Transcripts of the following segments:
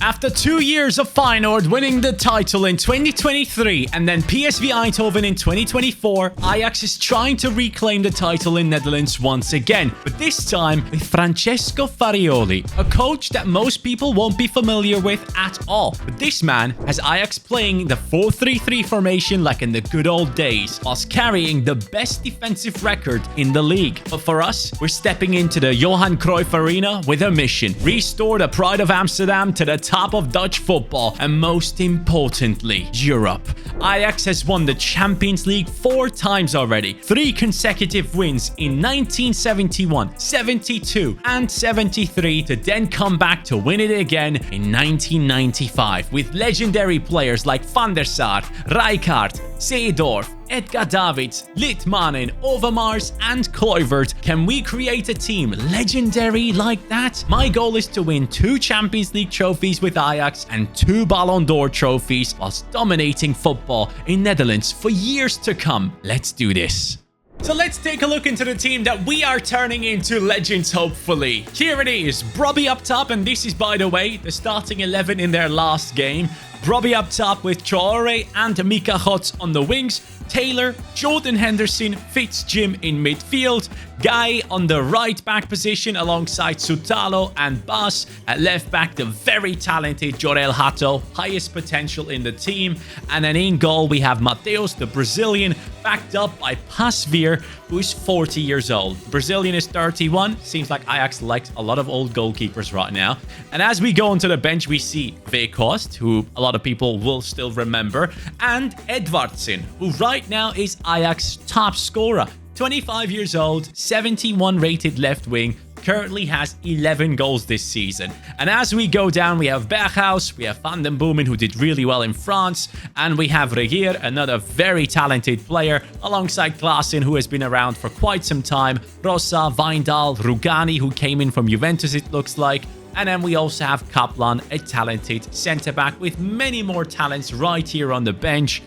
After 2 years of Feyenoord winning the title in 2023 and then PSV Eindhoven in 2024, Ajax is trying to reclaim the title in Netherlands once again, but this time with Francesco Farioli, a coach that most people won't be familiar with at all. But this man has Ajax playing the 4-3-3 formation like in the good old days, whilst carrying the best defensive record in the league. But for us, we're stepping into the Johan Cruyff Arena with a mission: restore the pride of Amsterdam to the top of Dutch football, and most importantly, Europe. Ajax has won the Champions League 4 times already, 3 consecutive wins in 1971, 72 and 73, to then come back to win it again in 1995 with legendary players like Van der Sar, Rijkaard, Seedorf, Edgar Davids, Litmanen, Overmars and Kluivert. Can we create a team legendary like that? My goal is to win 2 Champions League trophies with Ajax and 2 Ballon d'Or trophies whilst dominating football in Netherlands for years to come. Let's do this. So let's take a look into the team that we are turning into legends, hopefully. Here it is, Brobbey up top, and this is, by the way, the starting 11 in their last game. Brobbey up top with Traore and Mika Gots on the wings, Taylor, Jordan Henderson, Fitzjim in midfield, Guy on the right back position alongside Sutalo and Bas. At left back, the very talented Jorel Hato, highest potential in the team. And then in goal, we have Mateus, the Brazilian, backed up by Pasveer, who is 40 years old. Brazilian is 31. Seems like Ajax likes a lot of old goalkeepers right now. And as we go onto the bench, we see Weghorst, who a lot of people will still remember, and Edvardsen, who right now is Ajax's top scorer. 25 years old, 71 rated left wing, currently has 11 goals this season. And as we go down, we have Berghuis, we have Van den Boomen, who did really well in France, and we have Regier, another very talented player, alongside Klaassen, who has been around for quite some time, Rosa, Wijndal, Rugani, who came in from Juventus, it looks like. And then we also have Kaplan, a talented centre-back with many more talents right here on the bench.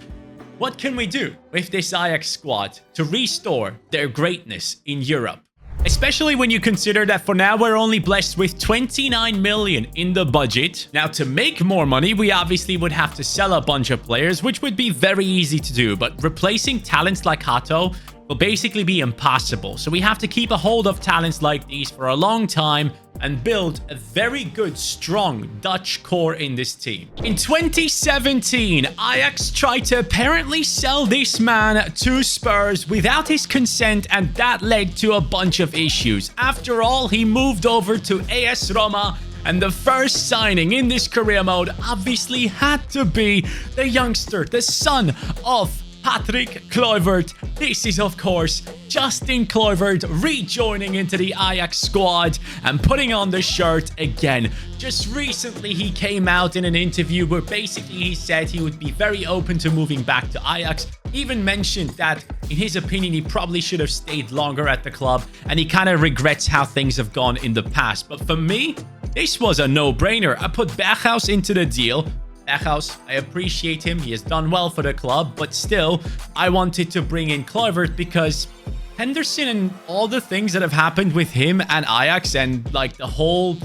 What can we do with this Ajax squad to restore their greatness in Europe? Especially when you consider that for now we're only blessed with 29 million in the budget. Now, to make more money, we obviously would have to sell a bunch of players, which would be very easy to do. But replacing talents like Hato will basically be impossible. So we have to keep a hold of talents like these for a long time and build a very good, strong Dutch core in this team. In 2017, Ajax tried to apparently sell this man to Spurs without his consent, and that led to a bunch of issues. After all, he moved over to AS Roma, and the first signing in this career mode obviously had to be the youngster, the son of Patrick Kluivert. This is, of course, Justin Kluivert rejoining into the Ajax squad and putting on the shirt again. Just recently, he came out in an interview where basically he said he would be very open to moving back to Ajax. Even mentioned that, in his opinion, he probably should have stayed longer at the club, and he kind of regrets how things have gone in the past. But for me, this was a no-brainer. I put Berghuis into the deal. Berghuis, I appreciate him. He has done well for the club, but still, I wanted to bring in Kluivert because Henderson and all the things that have happened with him and Ajax, and like the whole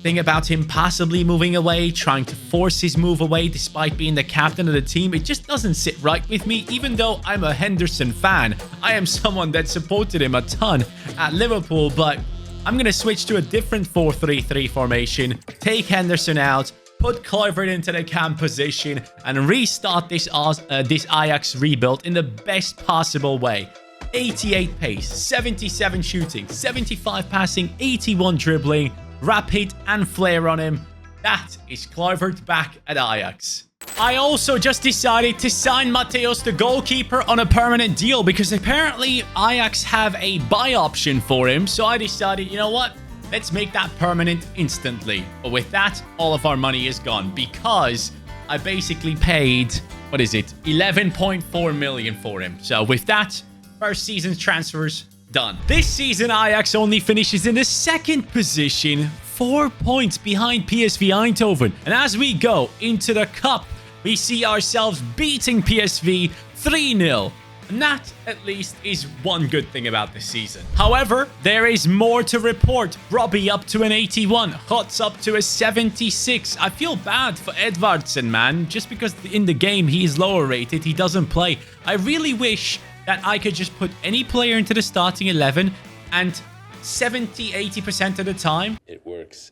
thing about him possibly moving away, trying to force his move away despite being the captain of the team, it just doesn't sit right with me. Even though I'm a Henderson fan, I am someone that supported him a ton at Liverpool, but I'm going to switch to a different 4-3-3 formation, take Henderson out, put Kluivert into the cam position, and restart this Ajax rebuild in the best possible way. 88 pace, 77 shooting, 75 passing, 81 dribbling, rapid and flair on him. That is Kluivert back at Ajax. I also just decided to sign Mateus, the goalkeeper, on a permanent deal because apparently Ajax have a buy option for him. So I decided, you know what? Let's make that permanent instantly. But with that, all of our money is gone because I basically paid, what is it, 11.4 million for him. So with that, first season's transfers done. This season, Ajax only finishes in the 2nd position, 4 points behind PSV Eindhoven. And as we go into the cup, we see ourselves beating PSV 3-0. And that, at least, is one good thing about this season. However, there is more to report. Robbie up to an 81. Hots up to a 76. I feel bad for Edvardsen, man. Just because in the game he is lower rated, he doesn't play. I really wish that I could just put any player into the starting 11 and 70-80% of the time, it works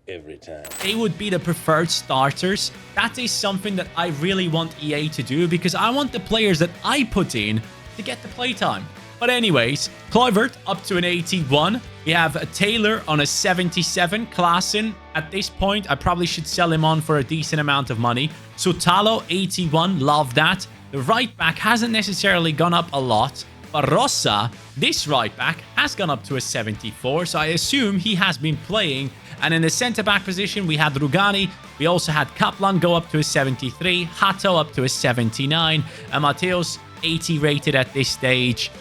every time. They would be the preferred starters. That is something that I really want EA to do because I want the players that I put in to get the playtime. But anyways, Kluivert up to an 81. We have a Taylor on a 77. Klaassen, at this point, I probably should sell him on for a decent amount of money. Sutalo, 81. Love that. The right back hasn't necessarily gone up a lot. But Rossa, this right back, has gone up to a 74. So I assume he has been playing. And in the centre-back position, we had Rugani. We also had Kaplan go up to a 73. Hato up to a 79. And Mateos, 80 rated at this stage.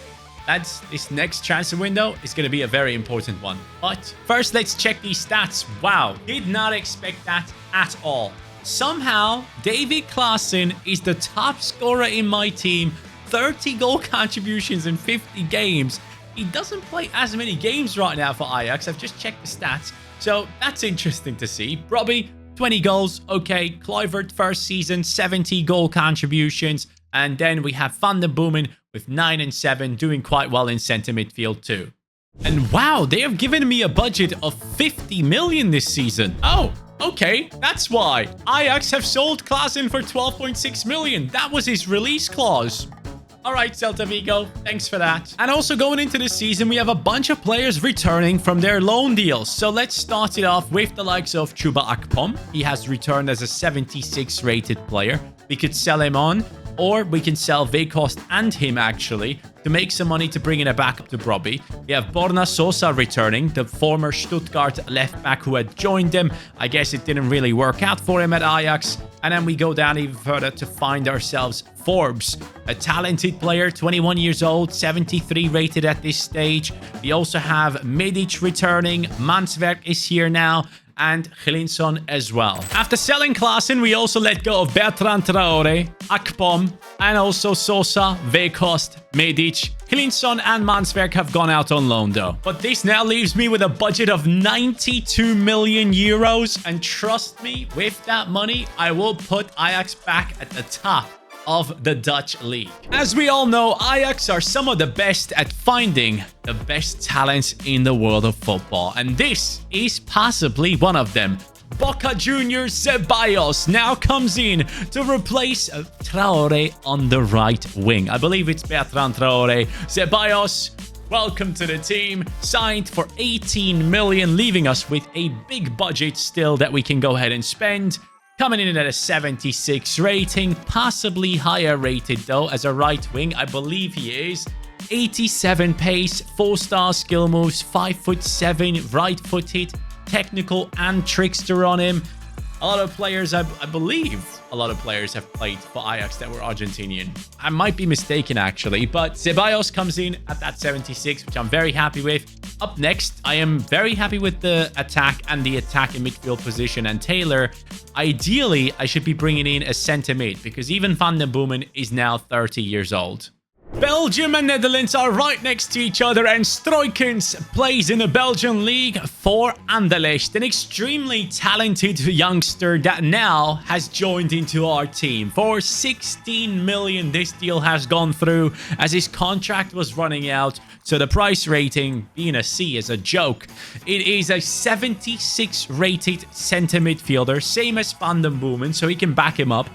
This next transfer window is going to be a very important one. But first, let's check these stats. Wow, did not expect that at all. Somehow, David Klaassen is the top scorer in my team. 30 goal contributions in 50 games. He doesn't play as many games right now for Ajax. I've just checked the stats. So that's interesting to see. Robbie, 20 goals. Okay. Kluivert, first season, 70 goal contributions. And then we have Van den Boomen with 9 and 7, doing quite well in centre midfield too. And wow, they have given me a budget of 50 million this season. Oh, okay. That's why. Ajax have sold Klaassen for 12.6 million. That was his release clause. All right, Celta Vigo, thanks for that. And also going into the season, we have a bunch of players returning from their loan deals. So let's start it off with the likes of Chuba Akpom. He has returned as a 76 rated player. We could sell him on, or we can sell Weghorst and him actually to make some money to bring in a backup to Robbie. We have Borna Sosa returning, the former Stuttgart left back who had joined them. I guess it didn't really work out for him at Ajax. And then we go down even further to find ourselves Forbes, a talented player, 21 years old, 73 rated at this stage. We also have Medic returning, Manswerk is here now, and Glinson as well. After selling Klaassen, we also let go of Bertrand Traore, Akpom, and also Sosa, Weghorst, Medic. Glinson and Manswerk have gone out on loan though. But this now leaves me with a budget of 92 million euros. And trust me, with that money, I will put Ajax back at the top of the Dutch league. As we all know, Ajax are some of the best at finding the best talents in the world of football. And this is possibly one of them. Boca Juniors Ceballos now comes in to replace Traore on the right wing. I believe it's Bertrand Traore. Ceballos, welcome to the team. Signed for 18 million, leaving us with a big budget still that we can go ahead and spend. Coming in at a 76 rating, possibly higher rated though as a right wing. I believe he is. 87 pace, 4-star skill moves, 5'7", right-footed, technical and trickster on him. A lot of players, I believe, a lot of players have played for Ajax that were Argentinian. I might be mistaken actually, but Ceballos comes in at that 76, which I'm very happy with. Up next, I am very happy with the attack and the attack in midfield position. And Taylor, ideally, I should be bringing in a centre mid because even Van den Boomen is now 30 years old. Belgium and Netherlands are right next to each other, and Stroikens plays in the Belgian league for Anderlecht, an extremely talented youngster that now has joined into our team. For 16 million, this deal has gone through as his contract was running out, so the price rating, being a C, is a joke. It is a 76 rated centre midfielder, same as Van den Boomen, so he can back him up.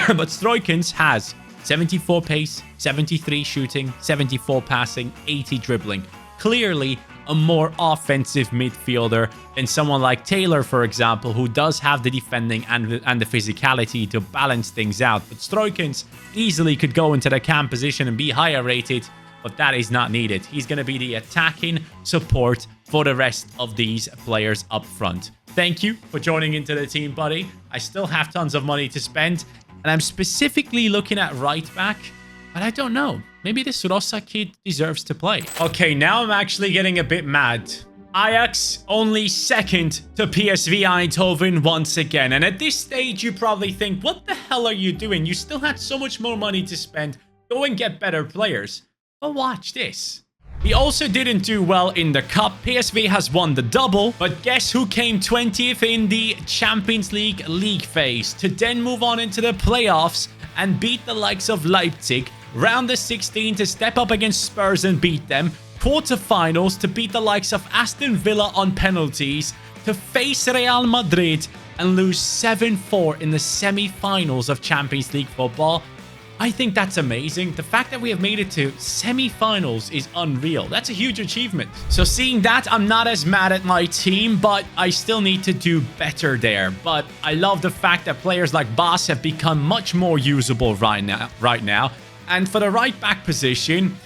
But Stroikens has 74 pace, 73 shooting, 74 passing, 80 dribbling. Clearly a more offensive midfielder than someone like Taylor, for example, who does have the defending and the physicality to balance things out. But Stroikens easily could go into the cam position and be higher rated, but that is not needed. He's going to be the attacking support for the rest of these players up front. Thank you for joining into the team, buddy. I still have tons of money to spend. And I'm specifically looking at right back, but I don't know. Maybe this Rossa kid deserves to play. Okay, now I'm actually getting a bit mad. Ajax only second to PSV Eindhoven once again. And at this stage, you probably think, what the hell are you doing? You still had so much more money to spend. Go and get better players. But watch this. He also didn't do well in the cup. PSV has won the double, but guess who came 20th in the Champions League phase to then move on into the playoffs and beat the likes of Leipzig, round of 16 to step up against Spurs and beat them, quarterfinals to beat the likes of Aston Villa on penalties, to face Real Madrid and lose 7-4 in the semi-finals of Champions League football. I think that's amazing. The fact that we have made it to semi-finals is unreal. That's a huge achievement. So seeing that, I'm not as mad at my team, but I still need to do better there. But I love the fact that players like Bas have become much more usable right now. And for the right back position,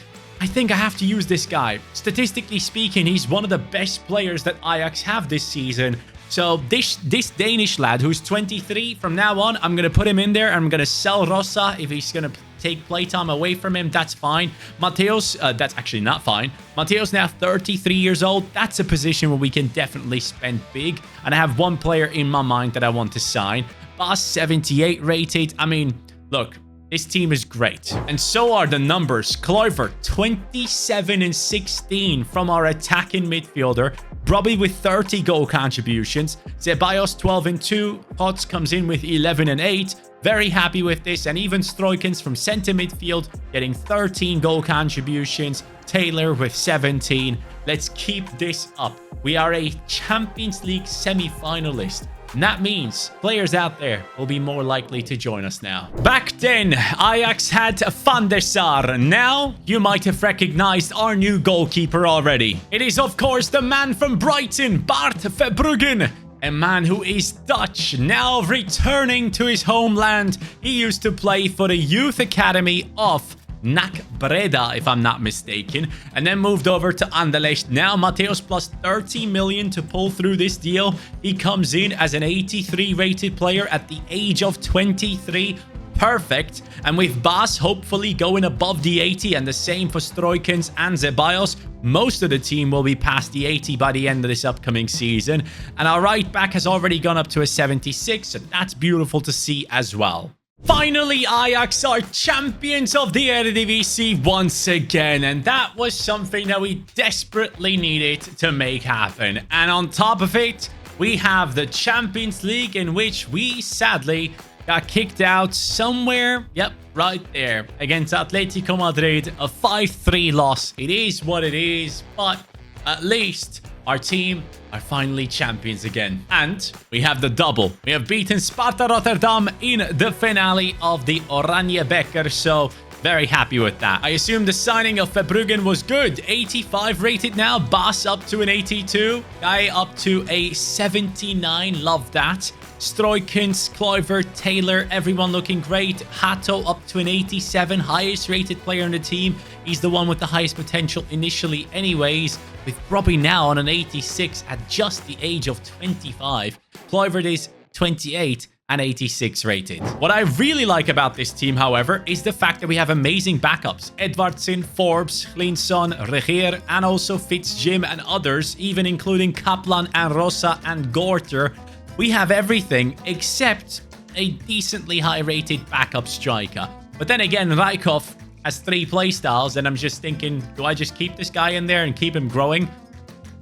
I think I have to use this guy. Statistically speaking, he's one of the best players that Ajax have this season. So this Danish lad who's 23, from now on, I'm going to put him in there. I'm going to sell Rosa if he's going to take playtime away from him. That's fine. Mateos, that's actually not fine. Mateos now 33 years old. That's a position where we can definitely spend big. And I have one player in my mind that I want to sign. Bas 78 rated. I mean, look. This team is great. And so are the numbers. Kluivert, 27 and 16 from our attacking midfielder. Brobbey with 30 goal contributions. Ceballos, 12 and 2. Potts comes in with 11 and 8. Very happy with this. And even Stroikens from center midfield getting 13 goal contributions. Taylor with 17. Let's keep this up. We are a Champions League semi-finalist. And that means players out there will be more likely to join us now. Back then, Ajax had Van der Sar. Now, you might have recognized our new goalkeeper already. It is, of course, the man from Brighton, Bart Verbruggen. A man who is Dutch, now returning to his homeland. He used to play for the youth academy of NAC Breda, if I'm not mistaken, and then moved over to Anderlecht. Now Mateos plus 30 million to pull through this deal. He comes in as an 83 rated player at the age of 23. Perfect. And with Bas hopefully going above the 80, and the same for Stroikens and Ceballos, most of the team will be past the 80 by the end of this upcoming season. And our right back has already gone up to a 76, so that's beautiful to see as well. Finally, Ajax are champions of the Eredivisie once again, and that was something that we desperately needed to make happen. And on top of it, we have the Champions League, in which we sadly got kicked out somewhere, yep, right there, against Atletico Madrid, a 5-3 loss. It is what it is, but at least our team are finally champions again. And we have the double. We have beaten Sparta Rotterdam in the finale of the Oranje Beker, so very happy with that. I assume the signing of Verbruggen was good. 85 rated now. Bas up to an 82. Guy up to a 79. Love that. Stroikens, Kluivert, Taylor, everyone looking great. Hato up to an 87. Highest rated player on the team. He's the one with the highest potential initially anyways. With Brobbey now on an 86 at just the age of 25. Kluivert is 28. And 86 rated. What I really like about this team, however, is the fact that we have amazing backups. Edvardsen, Forbes, Hlinsson, Regeer, and also Fitzjim and others, even including Kaplan and Rosa and Gorter. We have everything except a decently high-rated backup striker. But then again, Rijkhoff has 3 playstyles, and I'm just thinking, do I just keep this guy in there and keep him growing?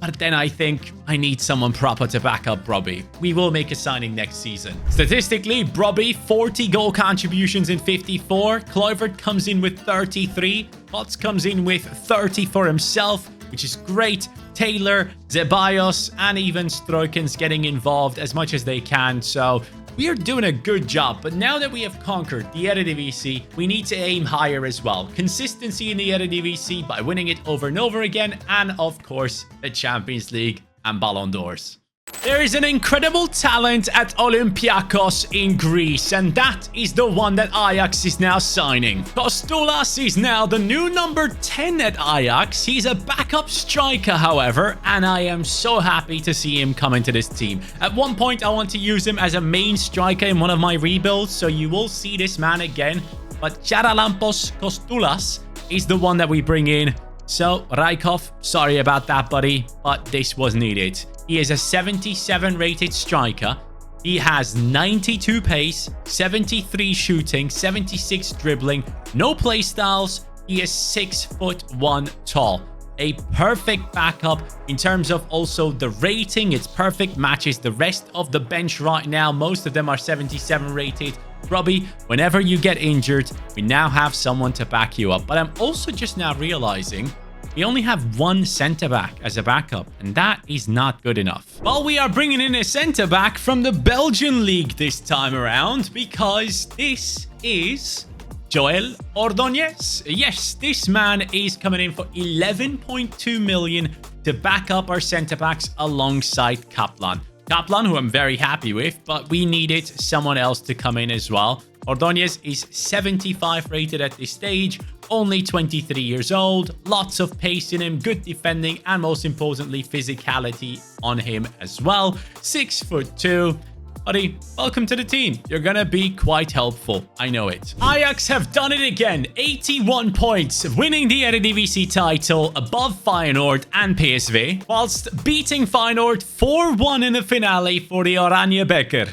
But then I think I need someone proper to back up Brobbey. We will make a signing next season. Statistically, Brobbey, 40 goal contributions in 54. Kluivert comes in with 33. Potts comes in with 30 for himself, which is great. Taylor, Ceballos, and even Stroikens getting involved as much as they can. So we are doing a good job, but now that we have conquered the Eredivisie, we need to aim higher as well. Consistency in the Eredivisie by winning it over and over again, and of course, the Champions League and Ballon d'Ors. There is an incredible talent at Olympiacos in Greece, and that is the one that Ajax is now signing. Kostoulas is now the new number 10 at Ajax. He's a backup striker, however, and I am so happy to see him come into this team. At one point, I want to use him as a main striker in one of my rebuilds, so you will see this man again. But Charalampos Kostoulas is the one that we bring in. So, Rijkhoff, sorry about that, buddy, but this was needed. He is a 77 rated striker. He has 92 pace, 73 shooting, 76 dribbling, no play styles. He is 6'1" tall. A perfect backup in terms of also the rating. It's perfect, matches the rest of the bench right now. Most of them are 77 rated. Robbie, whenever you get injured, we now have someone to back you up. But I'm also just now realizing we only have one centre-back as a backup, and that is not good enough. Well, we are bringing in a centre-back from the Belgian league this time around because this is Joel Ordóñez. Yes, this man is coming in for 11.2 million to back up our centre-backs alongside Kaplan. Kaplan, who I'm very happy with, but we needed someone else to come in as well. Ordóñez is 75 rated at this stage, only 23 years old, lots of pace in him, good defending, and most importantly, physicality on him as well. 6'2". Buddy, welcome to the team. You're gonna be quite helpful. I know it. Ajax have done it again. 81 points, winning the Eredivisie title above Feyenoord and PSV, whilst beating Feyenoord 4-1 in the finale for the Oranje Beker.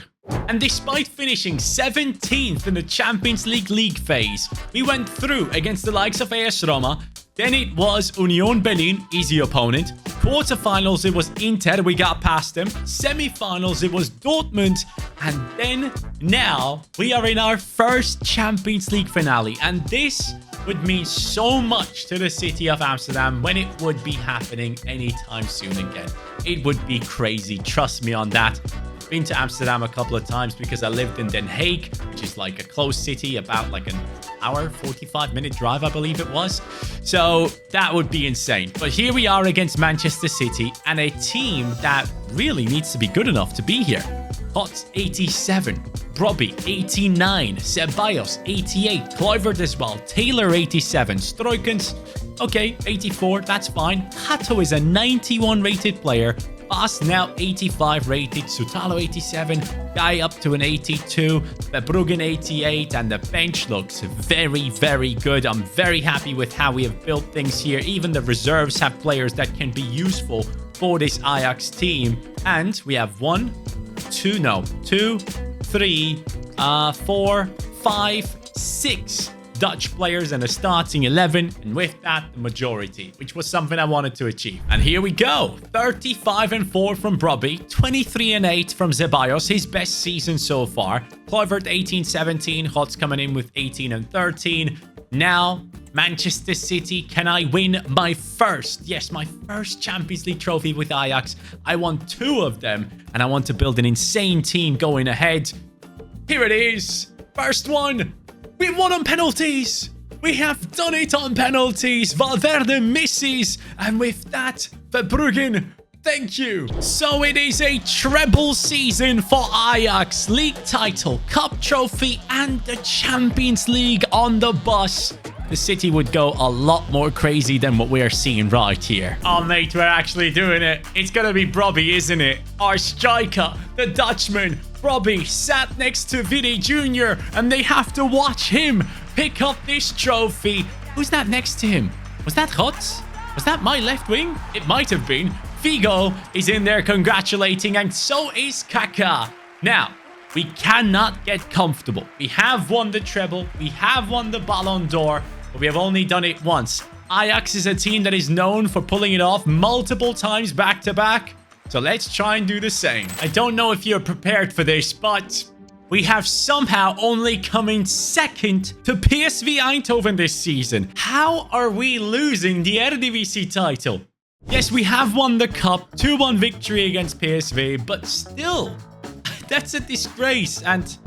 And despite finishing 17th in the Champions League phase, we went through against the likes of AS Roma. Then it was Union Berlin, easy opponent. Quarterfinals, it was Inter, we got past them. Semi-finals, it was Dortmund. And then now we are in our first Champions League finale. And this would mean so much to the city of Amsterdam when it would be happening anytime soon again. It would be crazy, trust me on that. Been to Amsterdam a couple of times because I lived in Den Haag, which is like a close city, about like an hour, 45-minute drive, I believe it was. So that would be insane. But here we are against Manchester City and a team that really needs to be good enough to be here. Hotz 87, Brobbey 89, Ceballos 88, Kluivert as well, Taylor 87, Stroikens, okay, 84, that's fine. Hato is a 91 rated player. Bas now 85 rated, Sutalo 87, Guy up to an 82, Verbruggen 88, and the bench looks very, very good. I'm very happy with how we have built things here. Even the reserves have players that can be useful for this Ajax team. And we have 2, 3, 4, 5, 6 Dutch players and a starting 11, and with that, the majority, which was something I wanted to achieve. And here we go. 35-4 from Brobbey, 23-8 from Ceballos, his best season so far. Kluivert 18-17, Hotz coming in with 18-13. Now, Manchester City, can I win my first Champions League trophy with Ajax? I want 2 of them, and I want to build an insane team going ahead. Here it is. First one. We won on penalties. We have done it on penalties. Valverde misses. And with that, Verbruggen, thank you. So it is a treble season for Ajax. League title, cup trophy, and the Champions League on the bus. The city would go a lot more crazy than what we are seeing right here. Oh, mate, we're actually doing it. It's going to be Brobbey, isn't it? Our striker, the Dutchman. Brobbey sat next to Vidi Jr. and they have to watch him pick up this trophy. Who's that next to him? Was that Hotz? Was that my left wing? It might have been. Figo is in there congratulating, and so is Kaká. Now, we cannot get comfortable. We have won the treble. We have won the Ballon d'Or, but we have only done it once. Ajax is a team that is known for pulling it off multiple times back to back. So let's try and do the same. I don't know if you're prepared for this, but we have somehow only come in second to PSV Eindhoven this season. How are we losing the Eredivisie title? Yes, we have won the cup, 2-1 victory against PSV, but still, that's a disgrace. And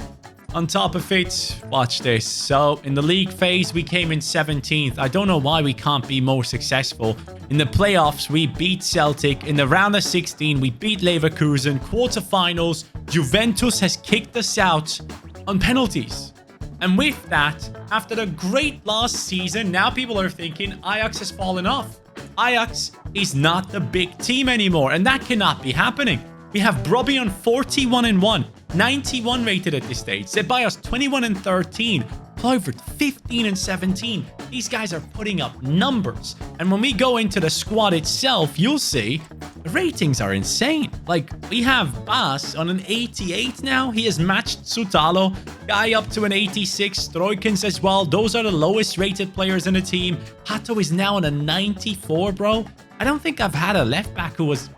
on top of it, watch this. So in the league phase, we came in 17th. I don't know why we can't be more successful. In the playoffs, we beat Celtic. In the round of 16, we beat Leverkusen. Quarterfinals, Juventus has kicked us out on penalties. And with that, after the great last season, now people are thinking Ajax has fallen off. Ajax is not the big team anymore, and that cannot be happening. We have Brobbey on 41-1, 91 rated at this stage. Ceballos 21-13, Kluivert 15-17. These guys are putting up numbers. And when we go into the squad itself, you'll see The ratings are insane. Like, we have Bas on an 88 now. He has matched Sutalo. Guy up to an 86. Stroikens as well. Those are the lowest rated players in the team. Hato is now on a 94, bro. I don't think I've had a left back who was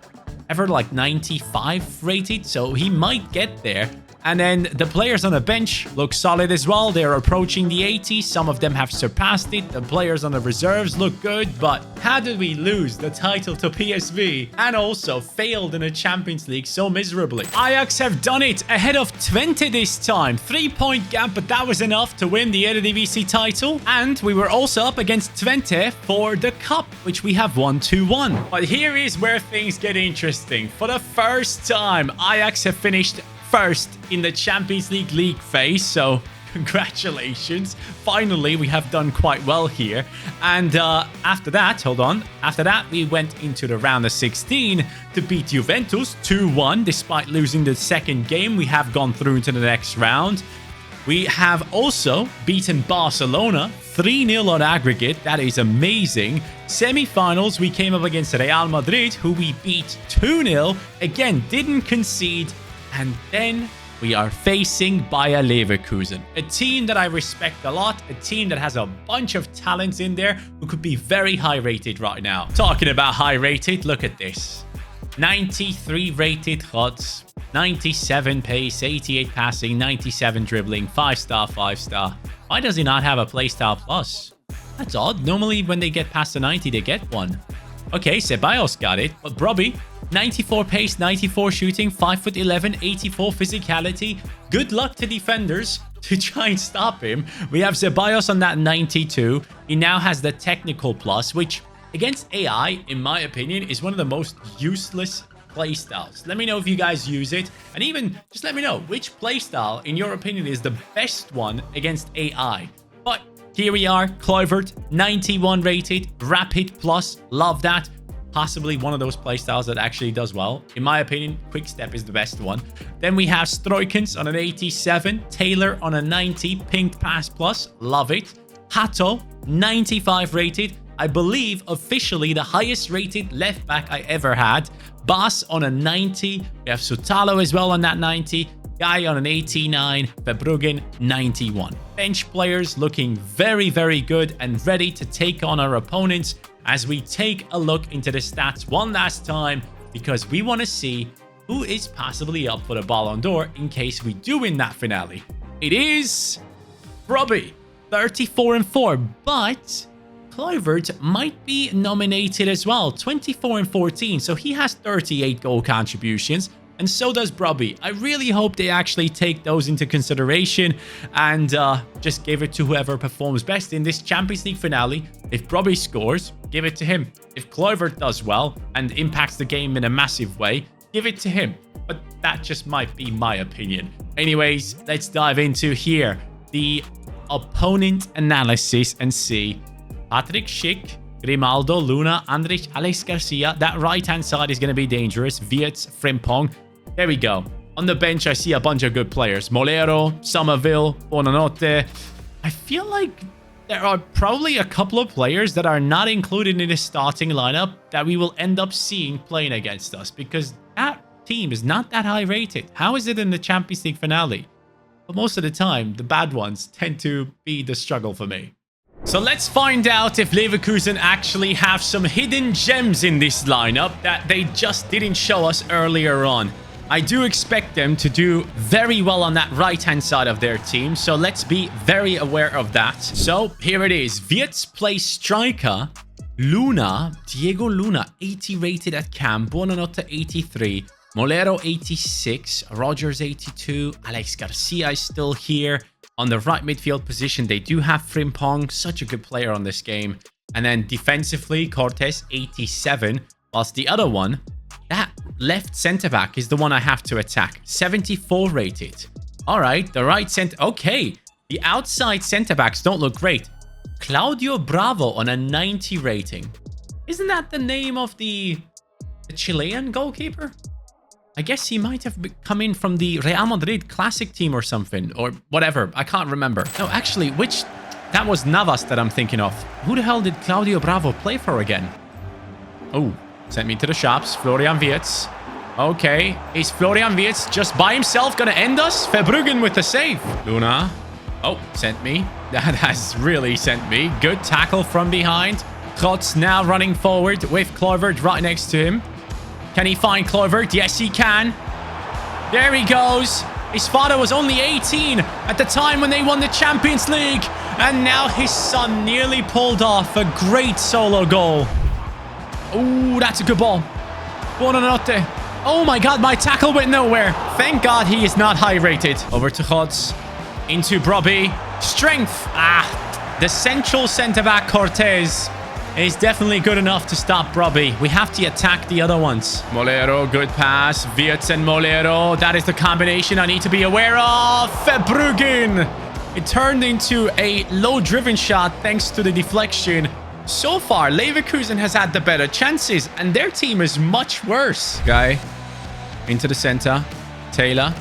ever like 95 rated, so he might get there. And then the players on the bench look solid as well. They're approaching the 80s. Some of them have surpassed it. The players on the reserves look good. But how did we lose the title to PSV and also failed in the Champions League so miserably? Ajax have done it ahead of Twente this time. 3-point gap, but that was enough to win the Eredivisie title. And we were also up against Twente for the cup, which we have won 2-1. But here is where things get interesting. For the first time, Ajax have finished first in the Champions League phase, so congratulations. Finally, we have done quite well here. And after that, we went into the round of 16 to beat Juventus 2-1. Despite losing the second game, we have gone through into the next round. We have also beaten Barcelona 3-0 on aggregate. That is amazing. Semi-finals, we came up against Real Madrid, who we beat 2-0. Again, didn't concede. And then we are facing Bayer Leverkusen, a team that I respect a lot, a team that has a bunch of talents in there who could be very high rated right now. Talking about high rated, look at this. 93 rated Hots, 97 pace, 88 passing, 97 dribbling, 5-star, 5-star. Why does he not have a playstyle plus? That's odd. Normally when they get past the 90, they get one. Okay, Ceballos got it, but Brobbey, 94 pace, 94 shooting, 5'11", 84 physicality. Good luck to defenders to try and stop him. We have Ceballos on that 92. He now has the technical plus, which against AI, in my opinion, is one of the most useless playstyles. Let me know if you guys use it. And even just let me know which playstyle, in your opinion, is the best one against AI. But here we are, Kluivert, 91 rated, Rapid Plus, love that. Possibly one of those playstyles that actually does well. In my opinion, Quick Step is the best one. Then we have Stroikens on an 87, Taylor on a 90, Pink Pass Plus, love it. Hato, 95 rated. I believe officially the highest rated left back I ever had. Bas on a 90. We have Sutalo as well on that 90. Guy on an 89, Verbruggen 91. Bench players looking very, very good and ready to take on our opponents as we take a look into the stats one last time, because we want to see who is possibly up for the Ballon d'Or in case we do win that finale. It is Brobbey, 34-4, but Kluivert might be nominated as well, 24-14, so he has 38 goal contributions. And so does Brobbey. I really hope they actually take those into consideration and just give it to whoever performs best in this Champions League finale. If Brobbey scores, give it to him. If Kluivert does well and impacts the game in a massive way, give it to him. But that just might be my opinion. Anyways, let's dive into here the opponent analysis and see Patrick Schick, Grimaldo, Luna, Andrich, Alex Garcia. That right-hand side is going to be dangerous. Wirtz, Frimpong. There we go. On the bench, I see a bunch of good players. Molero, Somerville, Bonanotte. I feel like there are probably a couple of players that are not included in the starting lineup that we will end up seeing playing against us, because that team is not that high rated. How is it in the Champions League finale? But most of the time, the bad ones tend to be the struggle for me. So let's find out if Leverkusen actually have some hidden gems in this lineup that they just didn't show us earlier on. I do expect them to do very well on that right-hand side of their team, so let's be very aware of that. So here it is. Wirtz plays striker. Luna, Diego Luna, 80 rated at camp. Bonanotte, 83. Molero, 86. Rogers, 82. Alex Garcia is still here. On the right midfield position, they do have Frimpong, such a good player on this game. And then defensively, Cortes, 87. Whilst the other one, that left centre-back is the one I have to attack. 74 rated. All right, the right centre... Okay, the outside centre-backs don't look great. Claudio Bravo on a 90 rating. Isn't that the name of the Chilean goalkeeper? I guess he might have come in from the Real Madrid Classic team or something, or whatever. I can't remember. No, actually, that was Navas that I'm thinking of. Who the hell did Claudio Bravo play for again? Oh, Sent me to the shops. Florian Wirtz. Okay. Is Florian Wirtz just by himself going to end us? Verbruggen with the save. Luna. Oh, sent me. That has really sent me. Good tackle from behind. Trotz now running forward with Kluivert right next to him. Can he find Kluivert? Yes, he can. There he goes. His father was only 18 at the time when they won the Champions League. And now his son nearly pulled off a great solo goal. Ooh, that's a good ball. Buonanotte. Oh my god, my tackle went nowhere. Thank god he is not high rated. Over to Trotz. Into Brobby. Strength. The central centre-back Cortez is definitely good enough to stop Brobby. We have to attack the other ones. Molero, good pass. Wirtz and Molero. That is the combination I need to be aware of. Verbruggen. It turned into a low-driven shot thanks to the deflection. So far, Leverkusen has had the better chances, and their team is much worse. Guy into the center. Taylor.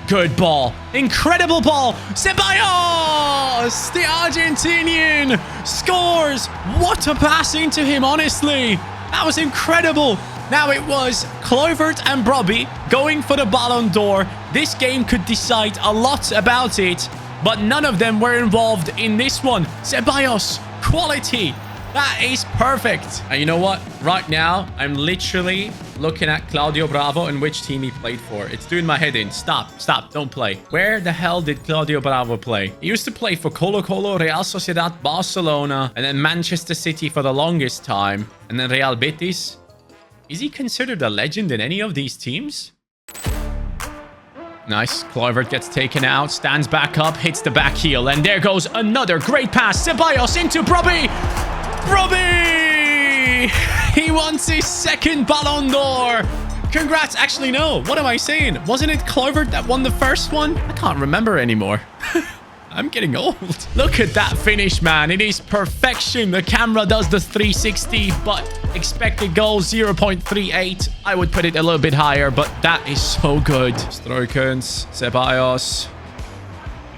Good ball. Incredible ball. Ceballos, the Argentinian, scores. What a pass into him, honestly. That was incredible. Now it was Kluivert and Brobby going for the Ballon d'Or. This game could decide a lot about it, but none of them were involved in this one. Ceballos, quality. That is perfect. And you know what? Right now, I'm literally looking at Claudio Bravo and which team he played for. It's doing my head in. Stop. Don't play. Where the hell did Claudio Bravo play? He used to play for Colo-Colo, Real Sociedad, Barcelona, and then Manchester City for the longest time. And then Real Betis. Is he considered a legend in any of these teams? Nice. Kluivert gets taken out, stands back up, hits the back heel, and there goes another great pass. Ceballos into Brobby. Brobby! He wants his second Ballon d'Or. Congrats. Actually, no. What am I saying? Wasn't it Kluivert that won the first one? I can't remember anymore. I'm getting old. Look at that finish, man. It is perfection. The camera does the 360, but expected goal 0.38. I would put it a little bit higher, but that is so good. Stroikens, Ceballos.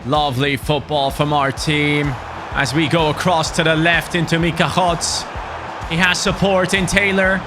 Lovely football from our team. As we go across to the left into Mika Trotz. He has support in Taylor.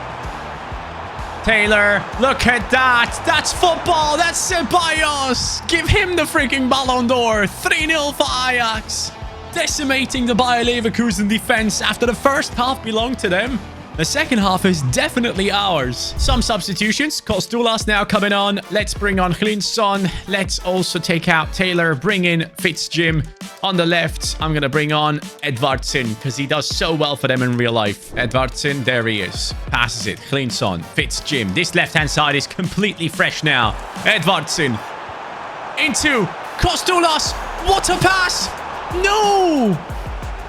Taylor, look at that. That's football. That's Ceballos. Give him the freaking Ballon d'Or. 3-0 for Ajax. Decimating the Bayer Leverkusen defense after the first half belonged to them. The second half is definitely ours. Some substitutions. Kostulas now coming on. Let's bring on Hlinsson. Let's also take out Taylor. Bring in Fitzjim. On the left, I'm going to bring on Edvardsen because he does so well for them in real life. Edvardsen, there he is. Passes it. Hlinsson. Fitzjim. This left-hand side is completely fresh now. Edvardsen. Into Kostulas. What a pass! No!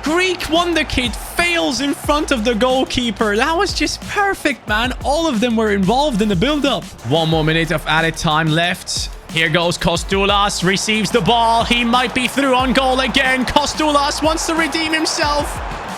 Greek wonder kid fails in front of the goalkeeper. That was just perfect, man. All of them were involved in the build-up. 1 more minute of added time left. Here goes Kostulas. Receives the ball. He might be through on goal again. Kostulas wants to redeem himself.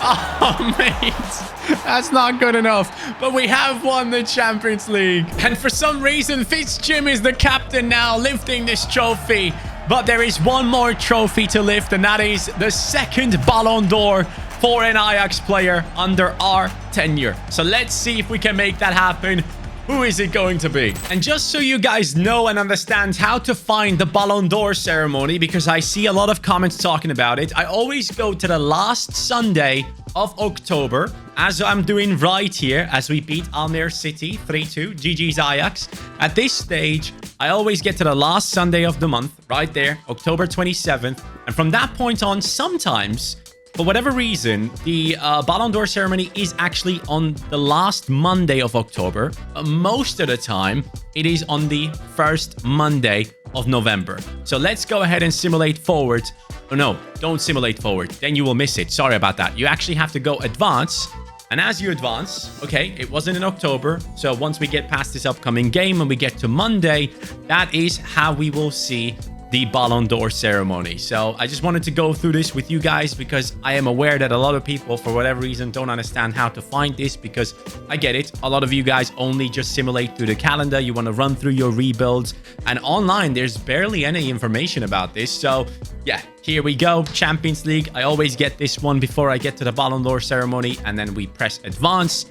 Oh, mate. That's not good enough. But we have won the Champions League. And for some reason, Fitzjim is the captain now, lifting this trophy. But there is one more trophy to lift, and that is the second Ballon d'Or for an Ajax player under our tenure. So let's see if we can make that happen. Who is it going to be? And just so you guys know and understand how to find the Ballon d'Or ceremony, because I see a lot of comments talking about it, I always go to the last Sunday of October, as I'm doing right here, as we beat Almere City 3-2, GG's Ajax. At this stage, I always get to the last Sunday of the month, right there, October 27th. And from that point on, sometimes, for whatever reason, the Ballon d'Or ceremony is actually on the last Monday of October. Most of the time, it is on the first Monday of November. So let's go ahead and simulate forward. Oh, no, don't simulate forward. Then you will miss it. Sorry about that. You actually have to go advance. And as you advance, okay, it wasn't in October. So once we get past this upcoming game and we get to Monday, that is how we will see the Ballon d'Or ceremony. So I just wanted to go through this with you guys because I am aware that a lot of people, for whatever reason, don't understand how to find this, because I get it. A lot of you guys only just simulate through the calendar. You want to run through your rebuilds, and online, there's barely any information about this. So yeah, here we go. Champions League. I always get this one before I get to the Ballon d'Or ceremony, and then we press advance.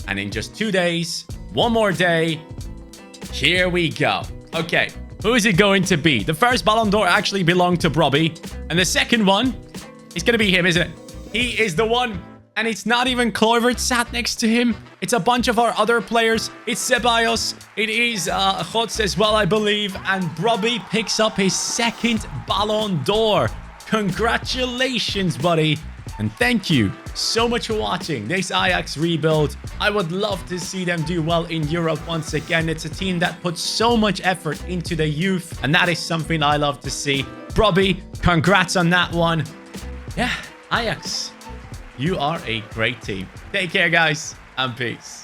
And in just 2 days, one more day, here we go. Okay, who is it going to be? The first Ballon d'Or actually belonged to Brobby. And the second one is going to be him, isn't it? He is the one. And it's not even Kluivert sat next to him. It's a bunch of our other players. It's Ceballos. It is Goetz as well, I believe. And Brobby picks up his second Ballon d'Or. Congratulations, buddy. And thank you so much for watching this Ajax rebuild. I would love to see them do well in Europe once again. It's a team that puts so much effort into the youth. And that is something I love to see. Brobby, congrats on that one. Yeah, Ajax. You are a great team. Take care, guys, and peace.